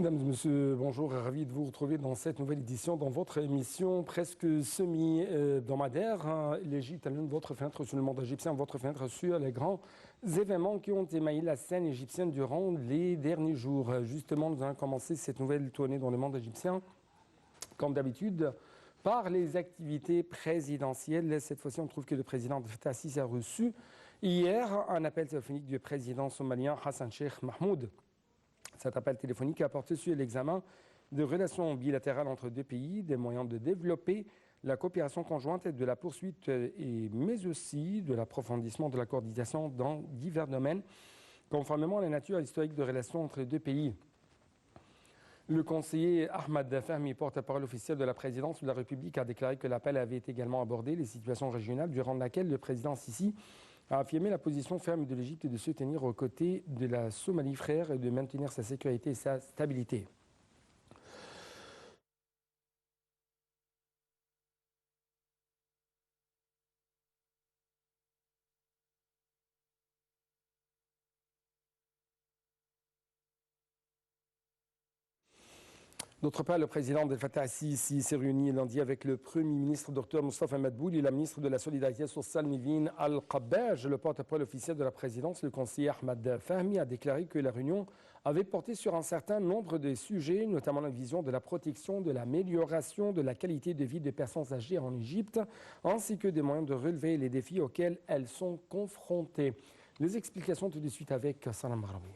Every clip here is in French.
Mesdames et messieurs, bonjour et ravi de vous retrouver dans cette nouvelle édition dans votre émission presque semi-hebdomadaire. L'Égypte allume votre fenêtre sur le monde égyptien, votre fenêtre sur les grands événements qui ont émaillé la scène égyptienne durant les derniers jours. Justement, nous allons commencer cette nouvelle tournée dans le monde égyptien, comme d'habitude, par les activités présidentielles. Cette fois-ci, on trouve que le président Fattah al-Sisi a reçu hier un appel téléphonique du président somalien Hassan Sheikh Mahmoud. Cet appel téléphonique a porté sur l'examen de relations bilatérales entre deux pays, des moyens de développer la coopération conjointe et de la poursuite, mais aussi de l'approfondissement de la coordination dans divers domaines, conformément à la nature historique de relations entre les deux pays. Le conseiller Ahmad Fahmi, porte-parole officiel de la présidence de la République, a déclaré que l'appel avait également abordé les situations régionales durant laquelle le président Sisi a affirmé la position ferme de l'Égypte de se tenir aux côtés de la Somalie frère et de maintenir sa sécurité et sa stabilité. D'autre part, le président Fattah al-Sisi s'est réuni lundi avec le Premier ministre Dr Moustapha Madbouli et la ministre de la Solidarité sociale Nivine Al-Qabbaj. Le porte-parole officiel de la présidence, le conseiller Ahmad Fahmi, a déclaré que la réunion avait porté sur un certain nombre de sujets, notamment la vision de la protection, de l'amélioration de la qualité de vie des personnes âgées en Égypte, ainsi que des moyens de relever les défis auxquels elles sont confrontées. Les explications tout de suite avec Salam Marabi.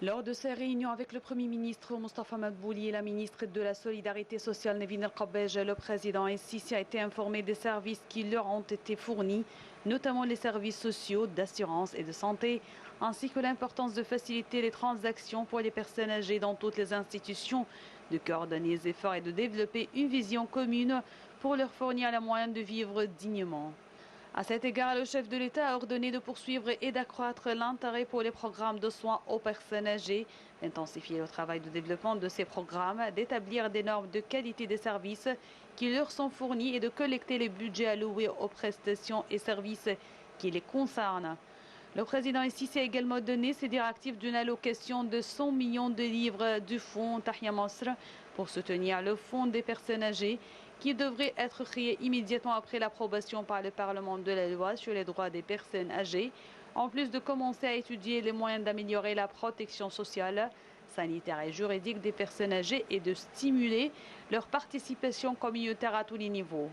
Lors de ces réunions avec le Premier ministre Moustapha Madbouli et la ministre de la Solidarité sociale Nivine Al-Qabbaj, le président al-Sisi a été informé des services qui leur ont été fournis, notamment les services sociaux, d'assurance et de santé, ainsi que l'importance de faciliter les transactions pour les personnes âgées dans toutes les institutions, de coordonner les efforts et de développer une vision commune pour leur fournir les moyens de vivre dignement. À cet égard, le chef de l'État a ordonné de poursuivre et d'accroître l'intérêt pour les programmes de soins aux personnes âgées, d'intensifier le travail de développement de ces programmes, d'établir des normes de qualité des services qui leur sont fournis et de collecter les budgets alloués aux prestations et services qui les concernent. Le président al-Sisi a également donné ses directives d'une allocation de 100 millions de livres du fonds Tahya Masr pour soutenir le fonds des personnes âgées qui devrait être créé immédiatement après l'approbation par le Parlement de la loi sur les droits des personnes âgées, en plus de commencer à étudier les moyens d'améliorer la protection sociale, sanitaire et juridique des personnes âgées et de stimuler leur participation communautaire à tous les niveaux.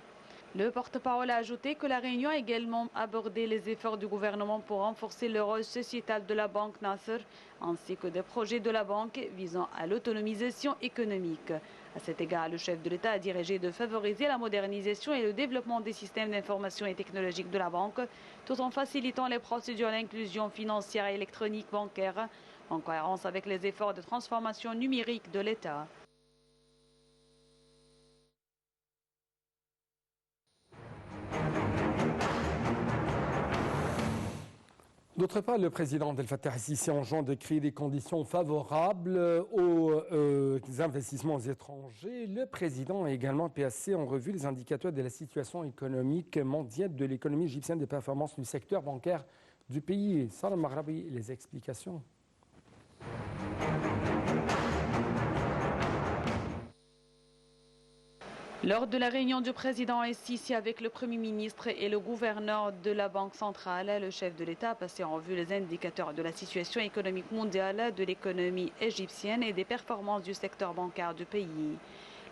Le porte-parole a ajouté que la réunion a également abordé les efforts du gouvernement pour renforcer le rôle sociétal de la Banque Nasser, ainsi que des projets de la banque visant à l'autonomisation économique. À cet égard, le chef de l'État a dirigé de favoriser la modernisation et le développement des systèmes d'information et technologiques de la banque, tout en facilitant les procédures d'inclusion financière et électronique bancaire, en cohérence avec les efforts de transformation numérique de l'État. D'autre part, le président Fattah al-Sisi enjoint de créer des conditions favorables aux investissements étrangers. Le président a également passé en revue les indicateurs de la situation économique mondiale de l'économie égyptienne, des performances du secteur bancaire du pays. Salam Marabi, les explications. Lors de la réunion du président al-Sisi avec le Premier ministre et le gouverneur de la Banque centrale, le chef de l'État a passé en revue les indicateurs de la situation économique mondiale, de l'économie égyptienne et des performances du secteur bancaire du pays.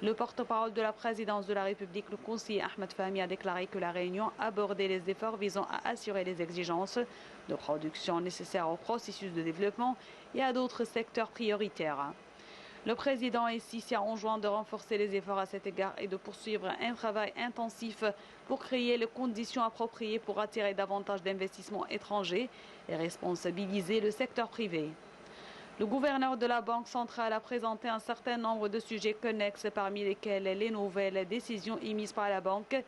Le porte-parole de la présidence de la République, le conseiller Ahmad Fahmi, a déclaré que la réunion abordait les efforts visant à assurer les exigences de production nécessaires au processus de développement et à d'autres secteurs prioritaires. Le président al-Sisi a enjoint de renforcer les efforts à cet égard et de poursuivre un travail intensif pour créer les conditions appropriées pour attirer davantage d'investissements étrangers et responsabiliser le secteur privé. Le gouverneur de la Banque centrale a présenté un certain nombre de sujets connexes, parmi lesquels les nouvelles décisions émises par la banque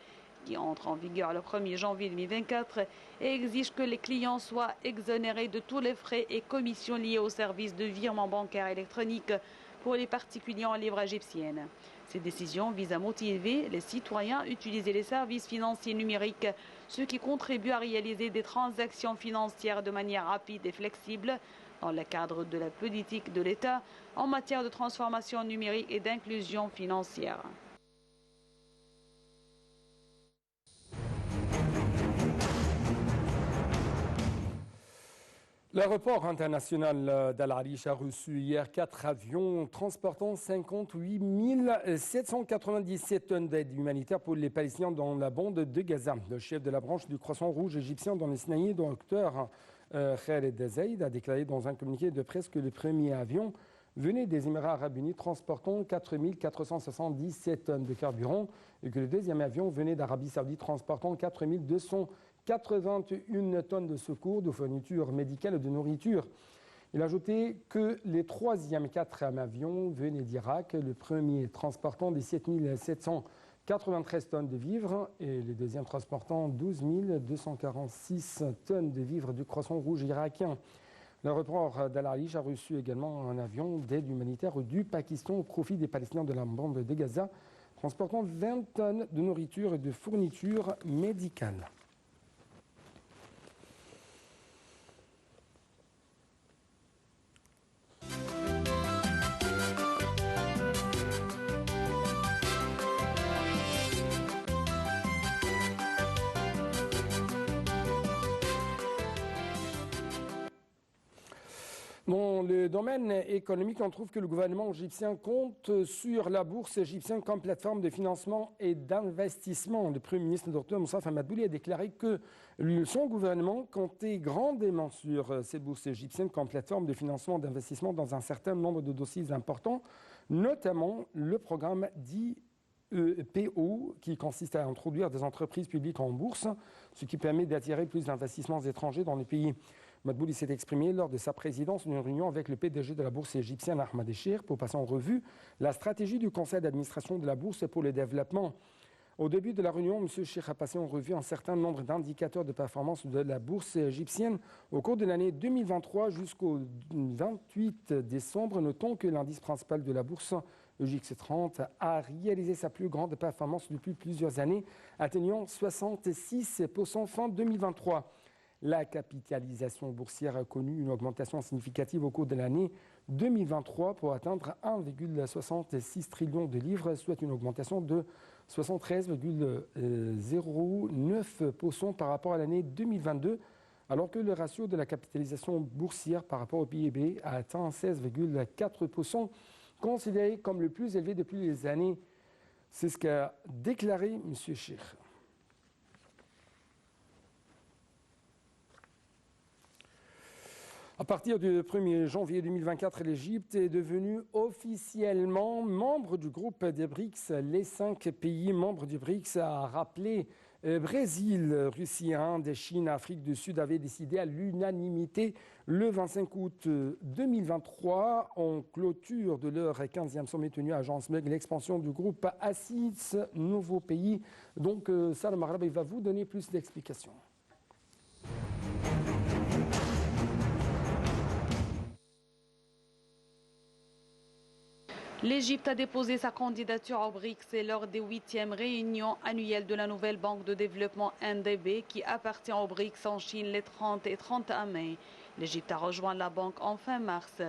qui entrent en vigueur le 1er janvier 2024 et exigent que les clients soient exonérés de tous les frais et commissions liés aux services de virement bancaire électronique pour les particuliers en livre égyptienne. Ces décisions visent à motiver les citoyens à utiliser les services financiers numériques ce qui contribue à réaliser des transactions financières de manière rapide et flexible dans le cadre de la politique de l'État en matière de transformation numérique et d'inclusion financière. L'aéroport international d'Al Arish a reçu hier 4 avions transportant 58 797 tonnes d'aide humanitaire pour les Palestiniens dans la bande de Gaza. Le chef de la branche du Croissant Rouge égyptien dans le Sinaï, Dr Khaled Zaïd, a déclaré dans un communiqué de presse que le premier avion venait des Émirats arabes unis transportant 4 477 tonnes de carburant et que le deuxième avion venait d'Arabie saoudite transportant 4 281 tonnes de secours, de fournitures médicales et de nourriture. Il a ajouté que les troisième et quatrième avions venaient d'Irak, le premier transportant des 7 793 tonnes de vivres et le deuxième transportant 12 246 tonnes de vivres du Croissant Rouge irakien. L'aéroport d'Al Arish a reçu également un avion d'aide humanitaire du Pakistan au profit des Palestiniens de la bande de Gaza, transportant 20 tonnes de nourriture et de fournitures médicales. Dans le domaine économique, on trouve que le gouvernement égyptien compte sur la bourse égyptienne comme plateforme de financement et d'investissement. Le Premier ministre Dr Moustapha Madbouli a déclaré que son gouvernement comptait grandement sur cette bourse égyptienne comme plateforme de financement et d'investissement dans un certain nombre de dossiers importants, notamment le programme dit PO, qui consiste à introduire des entreprises publiques en bourse, ce qui permet d'attirer plus d'investissements étrangers dans le pays. Madbouli s'est exprimé lors de sa présidence d'une réunion avec le PDG de la bourse égyptienne, Ahmed Echir, pour passer en revue la stratégie du conseil d'administration de la bourse pour le développement. Au début de la réunion, M. Echir a passé en revue un certain nombre d'indicateurs de performance de la bourse égyptienne au cours de l'année 2023 jusqu'au 28 décembre. Notons que l'indice principal de la bourse EGX30 a réalisé sa plus grande performance depuis plusieurs années, atteignant 66% fin 2023. La capitalisation boursière a connu une augmentation significative au cours de l'année 2023 pour atteindre 1,66 trillion de livres, soit une augmentation de 73,09% par rapport à l'année 2022, alors que le ratio de la capitalisation boursière par rapport au PIB a atteint 16,4%, considéré comme le plus élevé depuis les années. C'est ce qu'a déclaré M. Echir. À partir du 1er janvier 2024, l'Égypte est devenue officiellement membre du groupe des BRICS. Les 5 pays membres du BRICS, à rappeler Brésil, Russie, Inde, Chine, Afrique du Sud, avaient décidé à l'unanimité le 25 août 2023, en clôture de leur 15e sommet tenu à Johannesburg, l'expansion du groupe à 6 nouveaux pays. Donc, Salam Arabi va vous donner plus d'explications. L'Égypte a déposé sa candidature au BRICS lors des 8e réunions annuelles de la nouvelle banque de développement NDB qui appartient au BRICS en Chine les 30 et 31 mai. L'Égypte a rejoint la banque en fin mars.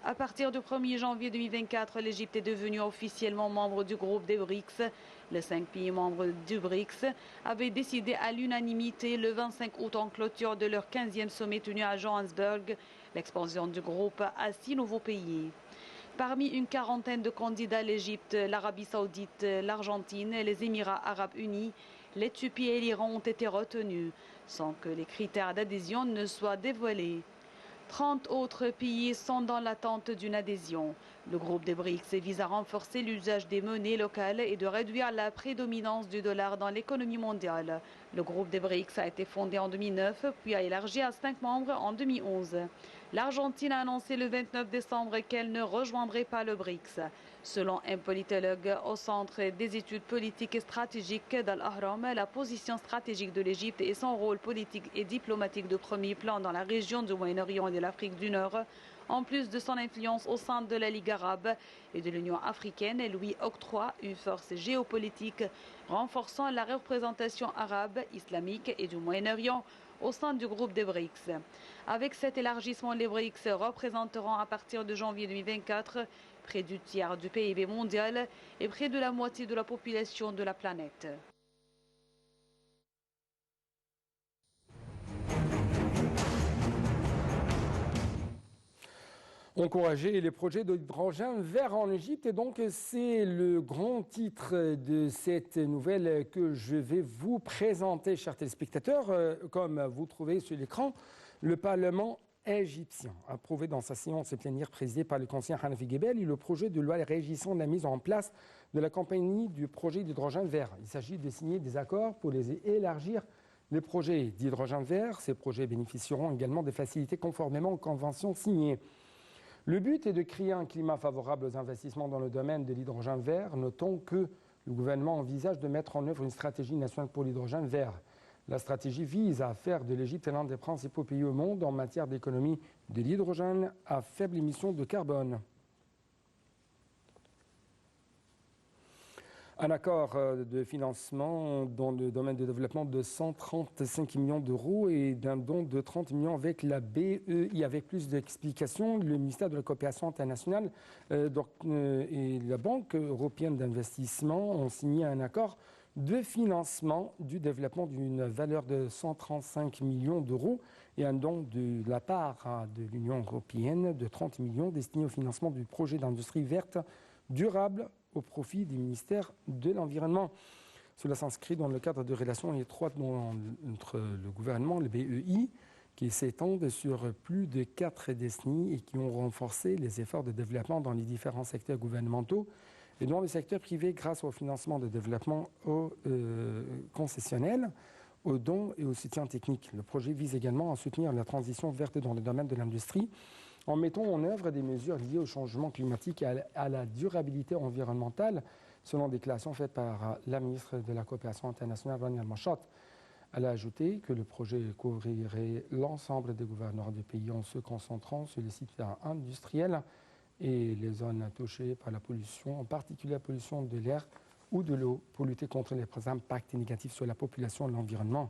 À partir du 1er janvier 2024, l'Égypte est devenue officiellement membre du groupe des BRICS. Les 5 pays membres du BRICS avaient décidé à l'unanimité le 25 août en clôture de leur 15e sommet tenu à Johannesburg l'expansion du groupe à 6 nouveaux pays. Parmi une quarantaine de candidats, l'Égypte, l'Arabie saoudite, l'Argentine, les Émirats arabes unis, l'Éthiopie et l'Iran ont été retenus, sans que les critères d'adhésion ne soient dévoilés. 30 autres pays sont dans l'attente d'une adhésion. Le groupe des BRICS vise à renforcer l'usage des monnaies locales et de réduire la prédominance du dollar dans l'économie mondiale. Le groupe des BRICS a été fondé en 2009, puis a élargi à 5 membres en 2011. L'Argentine a annoncé le 29 décembre qu'elle ne rejoindrait pas le BRICS. Selon un politologue au Centre des études politiques et stratégiques d'Al-Ahram, la position stratégique de l'Égypte et son rôle politique et diplomatique de premier plan dans la région du Moyen-Orient et de l'Afrique du Nord En plus de son influence au sein de la Ligue arabe et de l'Union africaine, elle lui octroie une force géopolitique, renforçant la représentation arabe, islamique et du Moyen-Orient au sein du groupe des BRICS. Avec cet élargissement, les BRICS représenteront à partir de janvier 2024 près du tiers du PIB mondial et près de la moitié de la population de la planète. Encourager les projets d'hydrogène vert en Égypte. Et donc, c'est le grand titre de cette nouvelle que je vais vous présenter, chers téléspectateurs. Comme vous trouvez sur l'écran, le Parlement égyptien a approuvé dans sa séance plénière présidée par le conseiller Hanafi Gebel le projet de loi régissant la mise en place de la compagnie du projet d'hydrogène vert. Il s'agit de signer des accords pour les élargir. Les projets d'hydrogène vert, ces projets bénéficieront également des facilités conformément aux conventions signées. Le but est de créer un climat favorable aux investissements dans le domaine de l'hydrogène vert. Notons que le gouvernement envisage de mettre en œuvre une stratégie nationale pour l'hydrogène vert. La stratégie vise à faire de l'Égypte l'un des principaux pays au monde en matière d'économie de l'hydrogène à faible émission de carbone. Un accord de financement dans le domaine de développement de 135 millions d'euros et d'un don de 30 millions avec la BEI. Avec plus d'explications, le ministère de la Coopération internationale et la Banque européenne d'investissement ont signé un accord de financement du développement d'une valeur de 135 millions d'euros et un don de la part de l'Union européenne de 30 millions destinés au financement du projet d'industrie verte durable au profit du ministère de l'Environnement. Cela s'inscrit dans le cadre de relations étroites entre le gouvernement, le BEI, qui s'étendent sur plus de 4 décennies et qui ont renforcé les efforts de développement dans les différents secteurs gouvernementaux et dans le secteur privé grâce au financement de développement concessionnel, aux dons et au soutien technique. Le projet vise également à soutenir la transition verte dans le domaine de l'industrie en mettant en œuvre des mesures liées au changement climatique et à la durabilité environnementale, selon déclaration faite par la ministre de la Coopération internationale, Rania Al-Mashat. Elle a ajouté que le projet couvrirait l'ensemble des gouverneurs du pays en se concentrant sur les sites industriels et les zones touchées par la pollution, en particulier la pollution de l'air ou de l'eau, pour lutter contre les impacts négatifs sur la population et l'environnement.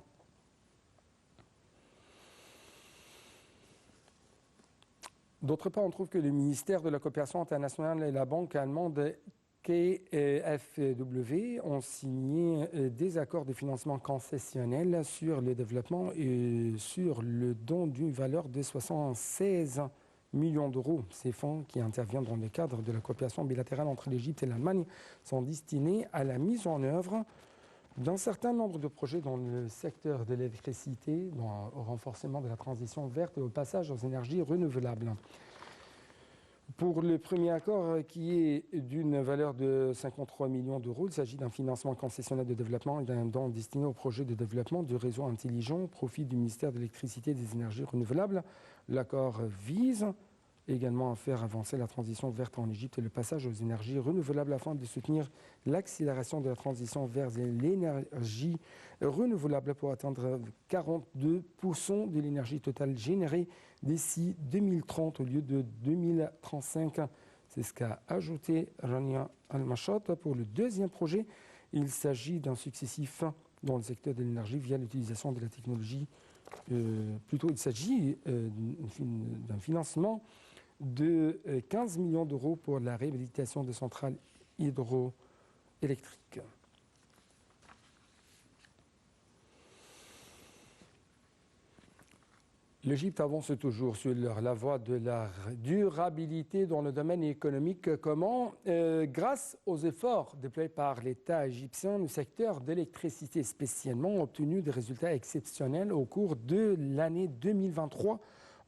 D'autre part, on trouve que le ministère de la Coopération internationale et la banque allemande KfW ont signé des accords de financement concessionnel sur le développement et sur le don d'une valeur de 76 millions d'euros. Ces fonds qui interviennent dans le cadre de la coopération bilatérale entre l'Égypte et l'Allemagne sont destinés à la mise en œuvre d'un certain nombre de projets dans le secteur de l'électricité, au renforcement de la transition verte et au passage aux énergies renouvelables. Pour le premier accord, qui est d'une valeur de 53 millions d'euros, il s'agit d'un financement concessionnel de développement et d'un don destiné au projet de développement du réseau intelligent au profit du ministère de l'électricité et des énergies renouvelables. L'accord vise également à faire avancer la transition verte en Égypte et le passage aux énergies renouvelables afin de soutenir l'accélération de la transition vers l'énergie renouvelable pour atteindre 42% de l'énergie totale générée d'ici 2030 au lieu de 2035. C'est ce qu'a ajouté Rania Al-Mashat. Pour le deuxième projet, il s'agit d'un successif dans le secteur de l'énergie via l'utilisation de la technologie. Il s'agit d'un financement de 15 millions d'euros pour la réhabilitation de centrales hydroélectriques. L'Égypte avance toujours sur la voie de la durabilité dans le domaine économique. Comment grâce aux efforts déployés par l'État égyptien, le secteur de l'électricité spécialement a obtenu des résultats exceptionnels au cours de l'année 2023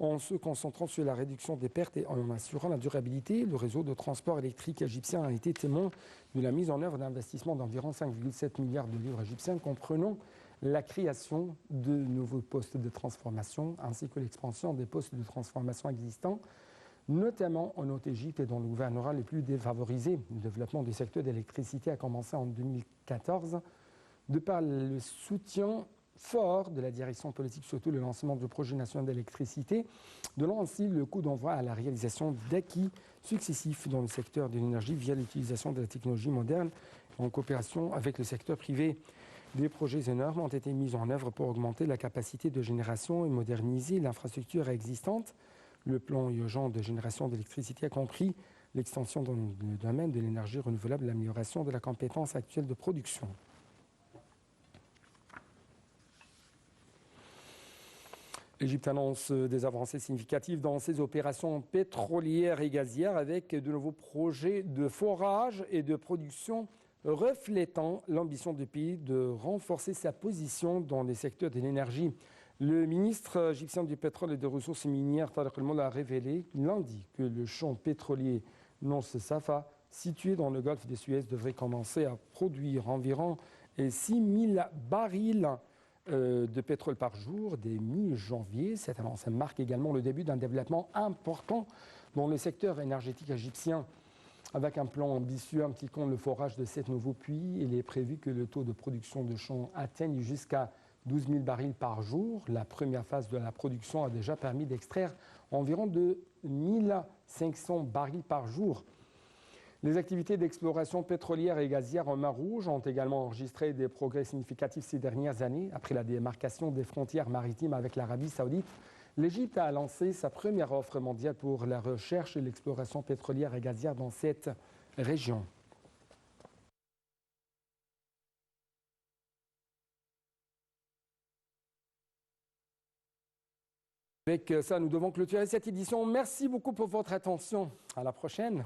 en se concentrant sur la réduction des pertes et en assurant la durabilité. Le réseau de transport électrique égyptien a été témoin de la mise en œuvre d'investissements d'environ 5,7 milliards de livres égyptiens, comprenant la création de nouveaux postes de transformation ainsi que l'expansion des postes de transformation existants, notamment en Haute-Égypte et dans le gouvernorat les plus défavorisés. Le développement du secteur d'électricité a commencé en 2014 de par le soutien fort de la direction politique, surtout le lancement du projet national d'électricité, donnant ainsi le coup d'envoi à la réalisation d'acquis successifs dans le secteur de l'énergie via l'utilisation de la technologie moderne en coopération avec le secteur privé. Des projets énormes ont été mis en œuvre pour augmenter la capacité de génération et moderniser l'infrastructure existante. Le plan urgent de génération d'électricité a compris l'extension dans le domaine de l'énergie renouvelable et l'amélioration de la compétence actuelle de production. L'Égypte annonce des avancées significatives dans ses opérations pétrolières et gazières avec de nouveaux projets de forage et de production reflétant l'ambition du pays de renforcer sa position dans les secteurs de l'énergie. Le ministre égyptien du pétrole et des ressources minières, Tariq El-Molla, a révélé lundi que le champ pétrolier Nons Safa, situé dans le golfe de Suez, devrait commencer à produire environ 6 000 barils de pétrole par jour dès mi-janvier. Cette annonce marque également le début d'un développement important dans le secteur énergétique égyptien. Avec un plan ambitieux impliquant le forage de 7 nouveaux puits, il est prévu que le taux de production de champs atteigne jusqu'à 12 000 barils par jour. La première phase de la production a déjà permis d'extraire environ de 1 500 barils par jour. Les activités d'exploration pétrolière et gazière en mer Rouge ont également enregistré des progrès significatifs ces dernières années. Après la démarcation des frontières maritimes avec l'Arabie saoudite, l'Égypte a lancé sa première offre mondiale pour la recherche et l'exploration pétrolière et gazière dans cette région. Avec ça, nous devons clôturer cette édition. Merci beaucoup pour votre attention. À la prochaine.